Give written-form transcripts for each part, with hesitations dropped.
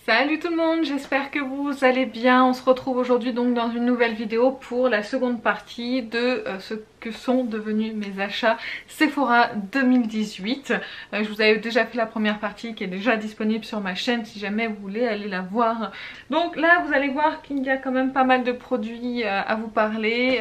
Salut tout le monde, j'espère que vous allez bien. On se retrouve aujourd'hui donc dans une nouvelle vidéo pour la seconde partie de ce que sont devenus mes achats Sephora 2018. Je vous avais déjà fait la première partie qui est déjà disponible sur ma chaîne si jamais vous voulez aller la voir. Donc là vous allez voir qu'il y a quand même pas mal de produits à vous parler.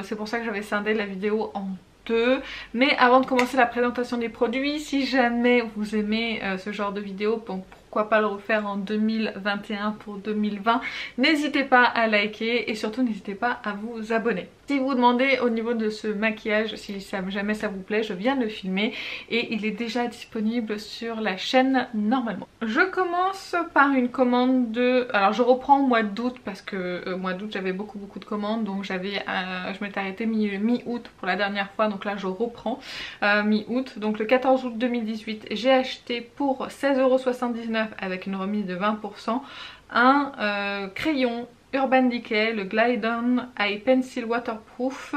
C'est pour ça que j'avais scindé la vidéo en deux. Mais avant de commencer la présentation des produits, si jamais vous aimez ce genre de vidéo, pourquoi pas le refaire en 2021 pour 2020, n'hésitez pas à liker et surtout n'hésitez pas à vous abonner. Si vous vous demandez au niveau de ce maquillage, si jamais ça vous plaît, je viens de le filmer et il est déjà disponible sur la chaîne normalement. Je commence par une commande de... Alors je reprends au mois d'août parce que mois d'août j'avais beaucoup de commandes, donc je m'étais arrêtée mi-août pour la dernière fois, donc là je reprends mi-août. Donc le 14 août 2018 j'ai acheté pour 16,79 € avec une remise de 20% un crayon Urban Decay, le Glide On Eye Pencil Waterproof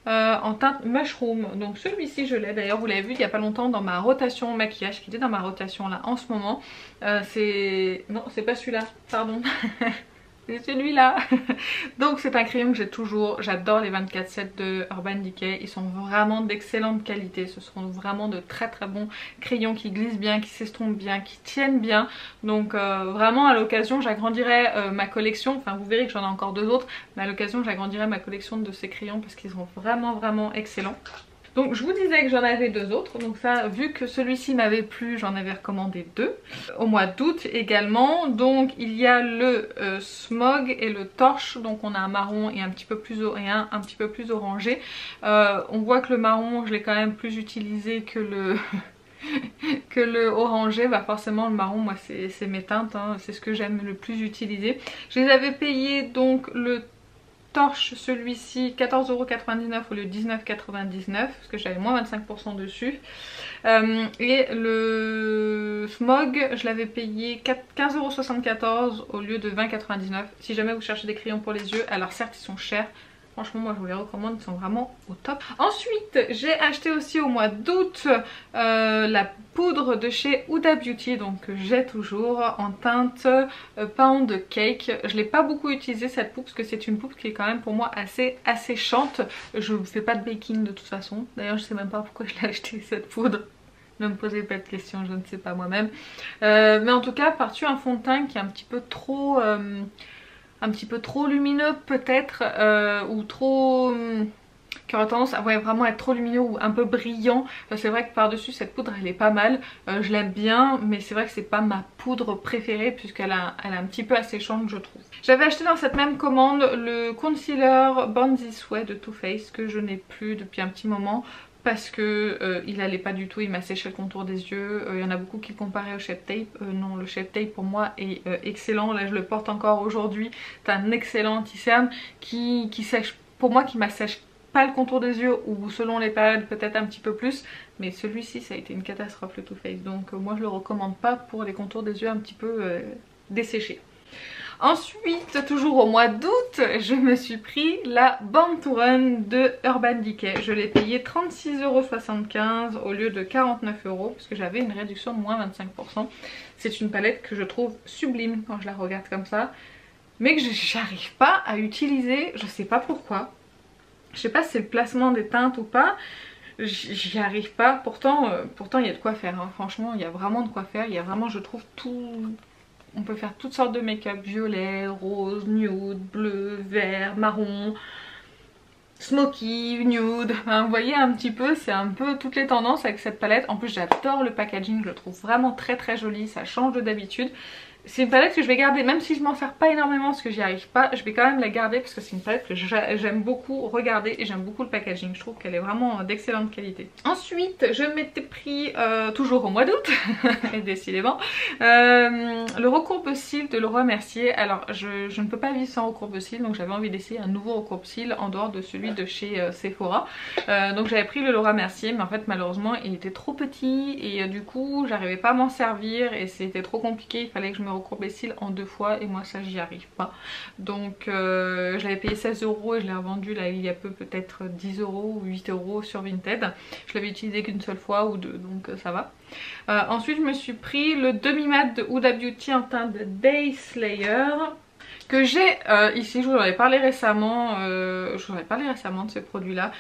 en teinte Mushroom. Donc celui-ci je l'ai, d'ailleurs vous l'avez vu il n'y a pas longtemps dans ma rotation maquillage, qui était dans ma rotation là en ce moment. Non, c'est pas celui-là, pardon. C'est celui-là. Donc c'est un crayon que j'ai toujours, j'adore les 24/7 de Urban Decay, ils sont vraiment d'excellente qualité, ce sont vraiment de très bons crayons qui glissent bien, qui s'estompent bien, qui tiennent bien. Donc vraiment à l'occasion j'agrandirai ma collection, enfin vous verrez que j'en ai encore deux autres, mais à l'occasion j'agrandirai ma collection de ces crayons parce qu'ils sont vraiment excellents. Donc je vous disais que j'en avais deux autres, donc ça vu que celui-ci m'avait plu j'en avais recommandé deux au mois d'août également. Donc il y a le Smog et le Torche, donc on a un marron et un petit peu plus orangé. On voit que le marron je l'ai quand même plus utilisé que le que le orangé. Bah forcément le marron moi c'est mes teintes, hein, c'est ce que j'aime le plus utiliser. Je les avais payés donc le Torche, celui-ci 14,99 € au lieu de 19,99 € parce que j'avais moins 25% dessus. Et le Smog, je l'avais payé 15,74 € au lieu de 20,99 €. Si jamais vous cherchez des crayons pour les yeux, alors certes ils sont chers. Franchement moi je vous les recommande, ils sont vraiment au top. Ensuite j'ai acheté aussi au mois d'août la poudre de chez Huda Beauty, donc que j'ai toujours en teinte Pound Cake. Je l'ai pas beaucoup utilisé cette poudre parce que c'est une poudre qui est quand même pour moi assez séchante. Je ne fais pas de baking de toute façon. D'ailleurs je sais même pas pourquoi je l'ai acheté cette poudre. Ne me posez pas de questions, je ne sais pas moi-même. Mais en tout cas par-dessus un fond de teint qui est un petit peu trop lumineux peut-être, ou trop... qui aurait tendance à vraiment être trop lumineux ou un peu brillant. C'est vrai que par-dessus cette poudre elle est pas mal, je l'aime bien, mais c'est vrai que c'est pas ma poudre préférée puisqu'elle elle est un petit peu asséchante je trouve. J'avais acheté dans cette même commande le concealer Born This Way de Too Faced que je n'ai plus depuis un petit moment parce que il allait pas du tout, il m'a séché le contour des yeux. Il y en a beaucoup qui le comparaient au Shape Tape. Non, le Shape Tape pour moi est excellent. Là je le porte encore aujourd'hui. C'est un excellent anti-cerne qui sèche, pour moi qui m'assèche pas le contour des yeux, ou selon les périodes peut-être un petit peu plus, mais celui-ci ça a été une catastrophe le Too Faced, donc moi je le recommande pas pour les contours des yeux un petit peu desséchés. Ensuite, toujours au mois d'août, je me suis pris la Born to Run de Urban Decay. Je l'ai payé 36,75 € au lieu de 49 € parce que j'avais une réduction de moins 25%. C'est une palette que je trouve sublime quand je la regarde comme ça, mais que j'arrive pas à utiliser, je sais pas pourquoi. Je sais pas si c'est le placement des teintes ou pas, j'y arrive pas. Pourtant il y a de quoi faire, hein. Franchement il y a vraiment de quoi faire, il y a vraiment je trouve tout... On peut faire toutes sortes de make-up, violet, rose, nude, bleu, vert, marron, smoky, nude. Enfin, vous voyez un petit peu, c'est un peu toutes les tendances avec cette palette. En plus j'adore le packaging, je le trouve vraiment très joli, ça change de d'habitude. C'est une palette que je vais garder, même si je m'en sers pas énormément parce que j'y arrive pas, je vais quand même la garder parce que c'est une palette que j'aime beaucoup regarder et j'aime beaucoup le packaging, je trouve qu'elle est vraiment d'excellente qualité. Ensuite je m'étais pris, toujours au mois d'août, et décidément, le recourbe-cils de Leroy Mercier. Alors je ne peux pas vivre sans recourbe-cils, donc j'avais envie d'essayer un nouveau recourbe-cils en dehors de celui de chez Sephora. Donc j'avais pris le Leroy Mercier, mais en fait malheureusement il était trop petit et du coup j'arrivais pas à m'en servir et c'était trop compliqué, il fallait que je me me recourber les cils en 2 fois et moi ça j'y arrive pas. Donc je l'avais payé 16 € et je l'ai revendu là il y a peu, peut-être 10 € ou 8 € sur Vinted. Je l'avais utilisé qu'une seule fois ou deux, donc ça va. Ensuite je me suis pris le demi-mat de Huda Beauty en teinte de Day Slayer, que j'ai ici. Je vous en avais parlé récemment, de ce produit là.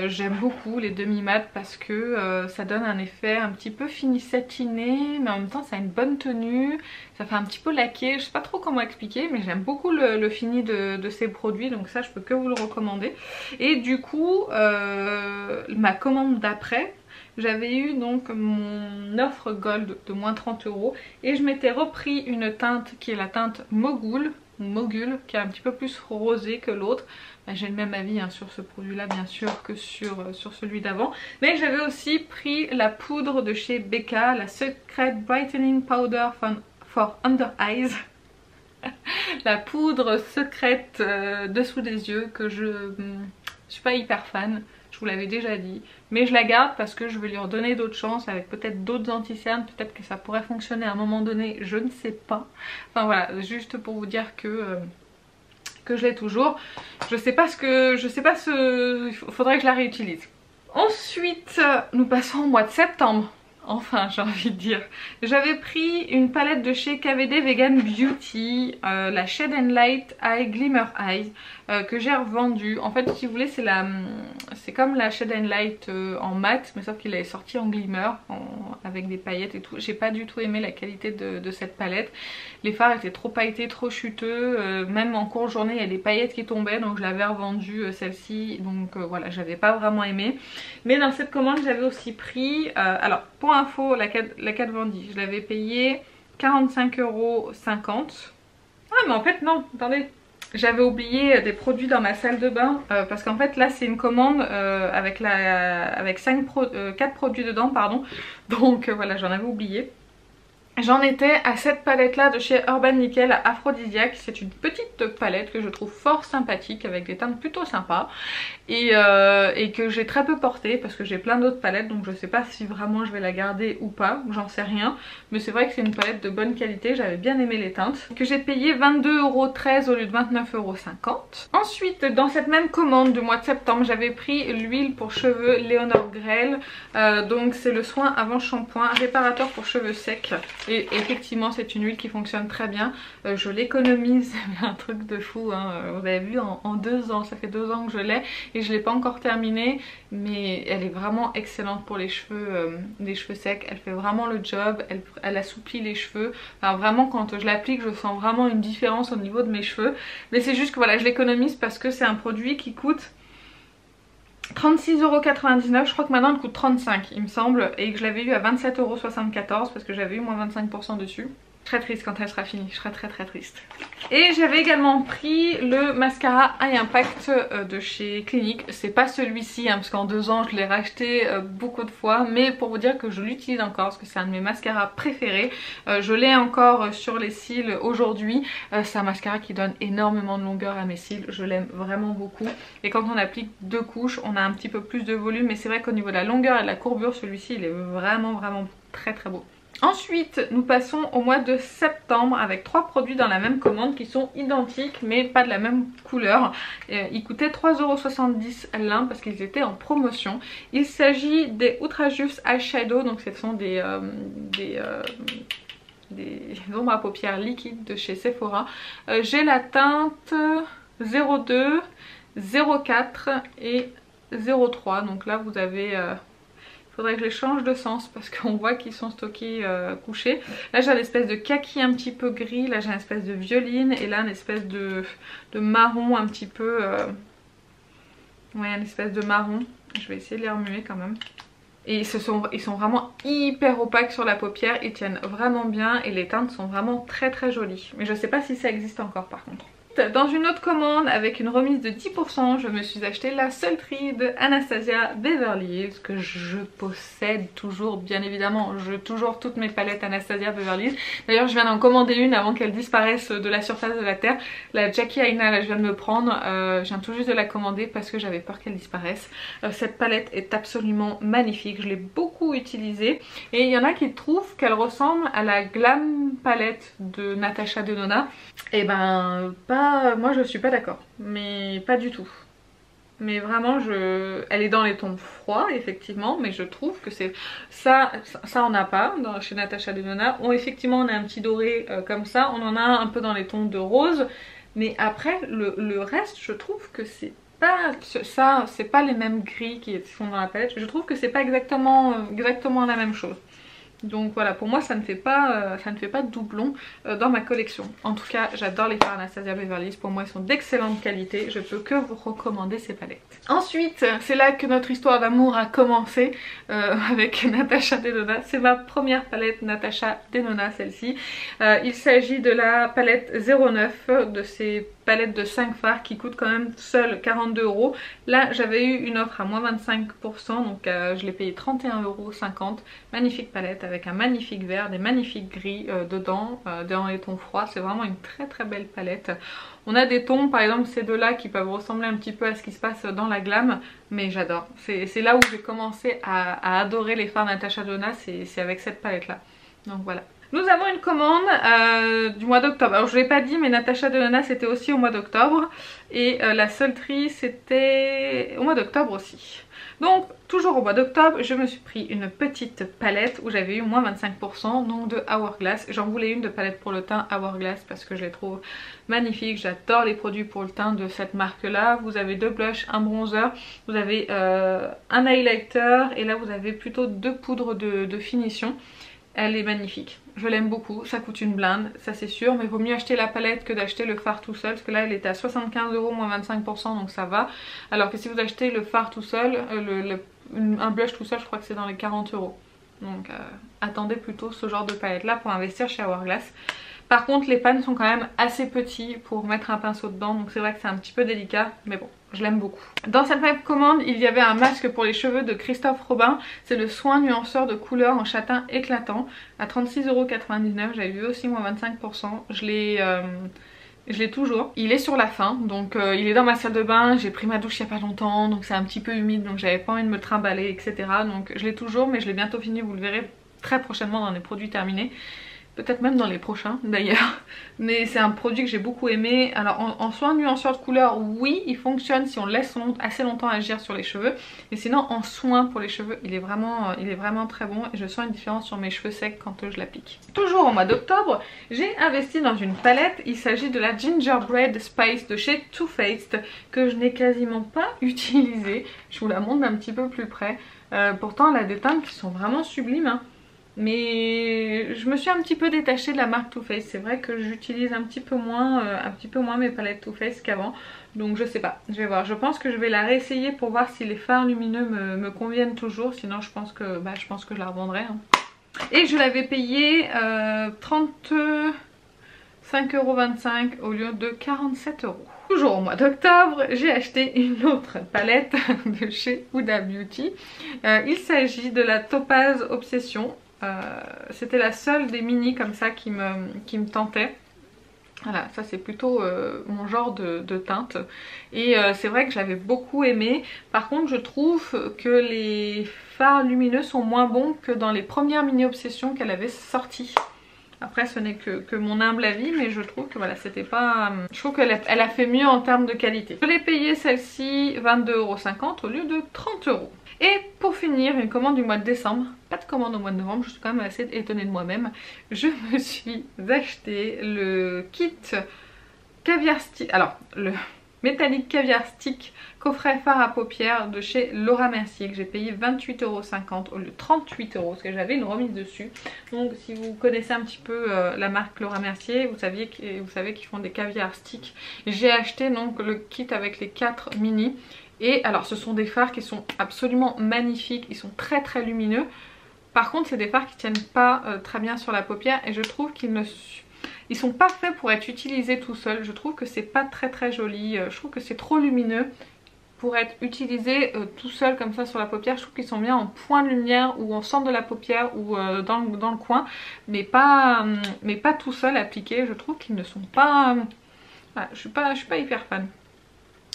J'aime beaucoup les demi-mat parce que ça donne un effet un petit peu fini satiné, mais en même temps ça a une bonne tenue, ça fait un petit peu laqué, je sais pas trop comment expliquer, mais j'aime beaucoup le fini de ces produits, donc ça je peux que vous le recommander. Et du coup ma commande d'après, j'avais eu donc mon offre gold de moins 30 € et je m'étais repris une teinte qui est la teinte Mogul, qui est un petit peu plus rosé que l'autre. J'ai le même avis hein, sur ce produit là bien sûr que sur celui d'avant. Mais j'avais aussi pris la poudre de chez Becca, la Secret Brightening Powder for Under Eyes. La poudre secrète dessous des yeux que je suis pas hyper fan. Je vous l'avais déjà dit, mais je la garde parce que je vais lui redonner d'autres chances avec peut-être d'autres anti-cernes, peut-être que ça pourrait fonctionner à un moment donné, je ne sais pas. Enfin voilà, juste pour vous dire que je l'ai toujours. Il faudrait que je la réutilise. Ensuite, nous passons au mois de septembre. Enfin, j'ai envie de dire. J'avais pris une palette de chez KVD Vegan Beauty, la Shade and Light Eye Glimmer Eyes, que j'ai revendue. En fait, si vous voulez, c'est comme la Shade and Light en mat, mais sauf qu'il est sorti en glimmer, avec des paillettes et tout. J'ai pas du tout aimé la qualité de cette palette. Les fards étaient trop pailletés, trop chuteux. Même en courte journée, il y a des paillettes qui tombaient, donc je l'avais revendue celle-ci. Donc voilà, j'avais pas vraiment aimé. Mais dans cette commande, j'avais aussi pris... alors, pour info, la Kat Von D, je l'avais payé 45,50 €. Ah mais en fait non, attendez, j'avais oublié des produits dans ma salle de bain parce qu'en fait là c'est une commande avec 4 produits dedans pardon. Donc voilà, j'en avais oublié. J'en étais à cette palette là de chez Urban Nickel Aphrodisiaque. C'est une petite palette que je trouve fort sympathique avec des teintes plutôt sympas et que j'ai très peu portée parce que j'ai plein d'autres palettes, donc je sais pas si vraiment je vais la garder ou pas, j'en sais rien, mais c'est vrai que c'est une palette de bonne qualité, j'avais bien aimé les teintes, que j'ai payé 22,13 € au lieu de 29,50 €. Ensuite dans cette même commande du mois de septembre, j'avais pris l'huile pour cheveux Leonor Grell, donc c'est le soin avant shampoing réparateur pour cheveux secs. Et effectivement c'est une huile qui fonctionne très bien, je l'économise, c'est un truc de fou hein. Vous avez vu en 2 ans, ça fait 2 ans que je l'ai et je l'ai pas encore terminée, mais elle est vraiment excellente pour les cheveux secs, elle fait vraiment le job, elle assouplit les cheveux, enfin vraiment quand je l'applique je sens vraiment une différence au niveau de mes cheveux, mais c'est juste que voilà je l'économise parce que c'est un produit qui coûte 36,99 €, je crois que maintenant elle coûte 35 il me semble, et que je l'avais eu à 27,74 € parce que j'avais eu moins 25% dessus. Très triste quand elle sera finie, je serai très triste. Et j'avais également pris le mascara Eye Impact de chez Clinique. C'est pas celui-ci hein, parce qu'en 2 ans je l'ai racheté beaucoup de fois, mais pour vous dire que je l'utilise encore parce que c'est un de mes mascaras préférés. Je l'ai encore sur les cils aujourd'hui. C'est un mascara qui donne énormément de longueur à mes cils, je l'aime vraiment beaucoup. Et quand on applique 2 couches, on a un petit peu plus de volume, mais c'est vrai qu'au niveau de la longueur et de la courbure, celui-ci il est vraiment très beau. Ensuite nous passons au mois de septembre avec 3 produits dans la même commande qui sont identiques mais pas de la même couleur. Ils coûtaient 3,70 € l'un parce qu'ils étaient en promotion. Il s'agit des Ultra Juice Eyeshadow, donc ce sont des ombres à paupières liquides de chez Sephora. J'ai la teinte 02, 04 et 03, donc là vous avez... faudrait que je les change de sens parce qu'on voit qu'ils sont stockés couchés. Là j'ai une espèce de kaki un petit peu gris, là j'ai une espèce de violine et là une espèce de marron un petit peu... ouais, une espèce de marron. Je vais essayer de les remuer quand même. Et ils sont vraiment hyper opaques sur la paupière, ils tiennent vraiment bien et les teintes sont vraiment très jolies. Mais je sais pas si ça existe encore par contre. Dans une autre commande avec une remise de 10%, je me suis acheté la Sultry de Anastasia Beverly Hills que je possède toujours, bien évidemment. J'ai toujours toutes mes palettes Anastasia Beverly Hills. D'ailleurs je viens d'en commander une avant qu'elle disparaisse de la surface de la terre. La Jackie Aina là je viens de me prendre, je viens tout juste de la commander parce que j'avais peur qu'elle disparaisse. Cette palette est absolument magnifique, je l'ai beaucoup utilisée et il y en a qui trouvent qu'elle ressemble à la Glam palette de Natasha Denona. Et ben pas, moi je suis pas d'accord, mais pas du tout. Mais vraiment elle est dans les tons froids effectivement, mais je trouve que c'est ça on n'a pas chez Natasha Denona. Effectivement on a un petit doré comme ça, on en a un peu dans les tons de rose, mais après le reste je trouve que c'est pas ça, c'est pas les mêmes gris qui sont dans la palette. Je trouve que c'est pas exactement la même chose. Donc voilà, pour moi ça ne fait pas de doublon dans ma collection. En tout cas j'adore les fards Anastasia Beverly Hills, pour moi ils sont d'excellente qualité, je peux que vous recommander ces palettes. Ensuite c'est là que notre histoire d'amour a commencé avec Natasha Denona. C'est ma première palette Natasha Denona, celle-ci. Il s'agit de la palette 09, de ces palettes de 5 fards qui coûtent quand même seul 42 €. Là j'avais eu une offre à moins 25%, donc je l'ai payé 31,50 €. Magnifique palette avec un magnifique vert, des magnifiques gris dedans, dans les tons froids. C'est vraiment une très belle palette. On a des tons, par exemple ces deux-là qui peuvent ressembler un petit peu à ce qui se passe dans la glam, mais j'adore. C'est là où j'ai commencé à adorer les fards Natasha Denona, c'est avec cette palette-là. Donc voilà. Nous avons une commande du mois d'octobre. Alors je ne l'ai pas dit, mais Natasha Denona c'était aussi au mois d'octobre. Et la Sultry c'était au mois d'octobre aussi. Donc toujours au mois d'octobre, je me suis pris une petite palette où j'avais eu moins 25%, donc de Hourglass. J'en voulais une de palette pour le teint Hourglass parce que je les trouve magnifiques. J'adore les produits pour le teint de cette marque là. Vous avez 2 blushs, un bronzer, vous avez un highlighter et là vous avez plutôt 2 poudres de finition. Elle est magnifique, je l'aime beaucoup, ça coûte une blinde, ça c'est sûr, mais il vaut mieux acheter la palette que d'acheter le fard tout seul, parce que là elle était à 75 € moins 25%, donc ça va. Alors que si vous achetez le fard tout seul, un blush tout seul, je crois que c'est dans les 40 €. Donc attendez plutôt ce genre de palette là pour investir chez Hourglass. Par contre les pans sont quand même assez petits pour mettre un pinceau dedans, donc c'est vrai que c'est un petit peu délicat, mais bon, je l'aime beaucoup. Dans cette même commande, il y avait un masque pour les cheveux de Christophe Robin. C'est le soin nuanceur de couleur en châtain éclatant à 36,99 €. J'avais vu aussi moins 25%. Je l'ai toujours. Il est sur la fin, donc il est dans ma salle de bain. J'ai pris ma douche il n'y a pas longtemps, donc c'est un petit peu humide, donc j'avais pas envie de me trimballer, etc. Donc je l'ai toujours, mais je l'ai bientôt fini, vous le verrez très prochainement dans les produits terminés. Peut-être même dans les prochains d'ailleurs, mais c'est un produit que j'ai beaucoup aimé. Alors en soin nuanceur de couleur, oui il fonctionne si on laisse assez longtemps agir sur les cheveux, mais sinon en soin pour les cheveux il est vraiment très bon et je sens une différence sur mes cheveux secs quand je l'applique. Toujours au mois d'octobre, j'ai investi dans une palette. Il s'agit de la Gingerbread Spice de chez Too Faced que je n'ai quasiment pas utilisée. Je vous la montre d'un petit peu plus près. Pourtant elle a des teintes qui sont vraiment sublimes hein. Mais je me suis un petit peu détachée de la marque Too Faced. C'est vrai que j'utilise un petit peu moins mes palettes Too Faced qu'avant. Donc je sais pas, je vais voir. Je pense que je vais la réessayer pour voir si les fards lumineux me conviennent toujours. Sinon je pense que je la revendrai hein. Et je l'avais payé 35,25 € au lieu de 47 €. Toujours au mois d'octobre, j'ai acheté une autre palette de chez Huda Beauty. Il s'agit de la Topaz Obsession. C'était la seule des mini comme ça qui me tentait. Voilà, ça c'est plutôt mon genre de teinte. Et c'est vrai que j'avais beaucoup aimé. Par contre je trouve que les fards lumineux sont moins bons que dans les premières mini obsessions qu'elle avait sorties. Après ce n'est que mon humble avis, mais je trouve que voilà, c'était pas... Je trouve qu'elle a fait mieux en termes de qualité. Je l'ai payé celle-ci 22,50 € au lieu de 30 €. Et pour finir, une commande du mois de décembre. Pas de commande au mois de novembre, je suis quand même assez étonnée de moi-même. Je me suis acheté le kit caviar stick, alors le métallique caviar stick coffret fard à paupières de chez Laura Mercier que j'ai payé 28,50 € au lieu de 38 € parce que j'avais une remise dessus. Donc si vous connaissez un petit peu la marque Laura Mercier, vous savez qu'ils font des caviar sticks. J'ai acheté donc le kit avec les 4 mini. Et alors ce sont des fards qui sont absolument magnifiques, ils sont très lumineux. Par contre c'est des fards qui tiennent pas très bien sur la paupière et je trouve qu'ils sont pas faits pour être utilisés tout seuls. Je trouve que c'est pas très joli, je trouve que c'est trop lumineux pour être utilisé tout seul comme ça sur la paupière. Je trouve qu'ils sont bien en point de lumière ou en centre de la paupière ou dans le coin, mais pas tout seul appliqué. Je trouve qu'ils ne sont pas... Voilà, je suis pas hyper fan.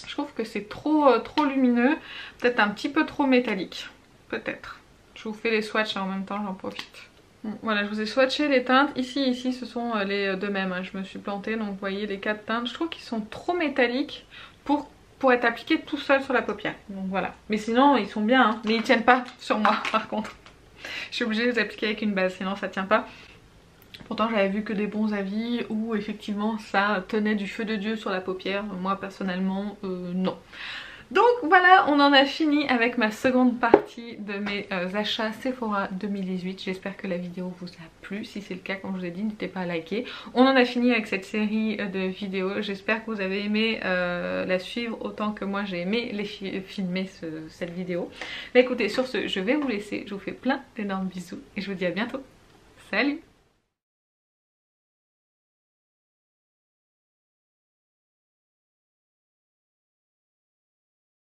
Je trouve que c'est trop lumineux, peut-être un petit peu trop métallique, peut-être. Je vous fais les swatchs en même temps, j'en profite. Bon, voilà, je vous ai swatché les teintes. Ici, ce sont les deux mêmes. Hein. Je me suis plantée, donc vous voyez les 4 teintes. Je trouve qu'ils sont trop métalliques pour être appliqués tout seul sur la paupière. Donc voilà. Mais sinon, ils sont bien, hein. Mais ils tiennent pas sur moi, par contre. Je suis obligée de les appliquer avec une base, sinon ça tient pas. Pourtant j'avais vu que des bons avis où effectivement ça tenait du feu de Dieu sur la paupière. Moi personnellement non. Donc voilà, on en a fini avec ma seconde partie de mes achats Sephora 2018. J'espère que la vidéo vous a plu. Si c'est le cas, comme je vous ai dit, n'hésitez pas à liker. On en a fini avec cette série de vidéos. J'espère que vous avez aimé la suivre autant que moi j'ai aimé filmer cette vidéo. Mais écoutez, sur ce, je vais vous laisser. Je vous fais plein d'énormes bisous et je vous dis à bientôt. Salut!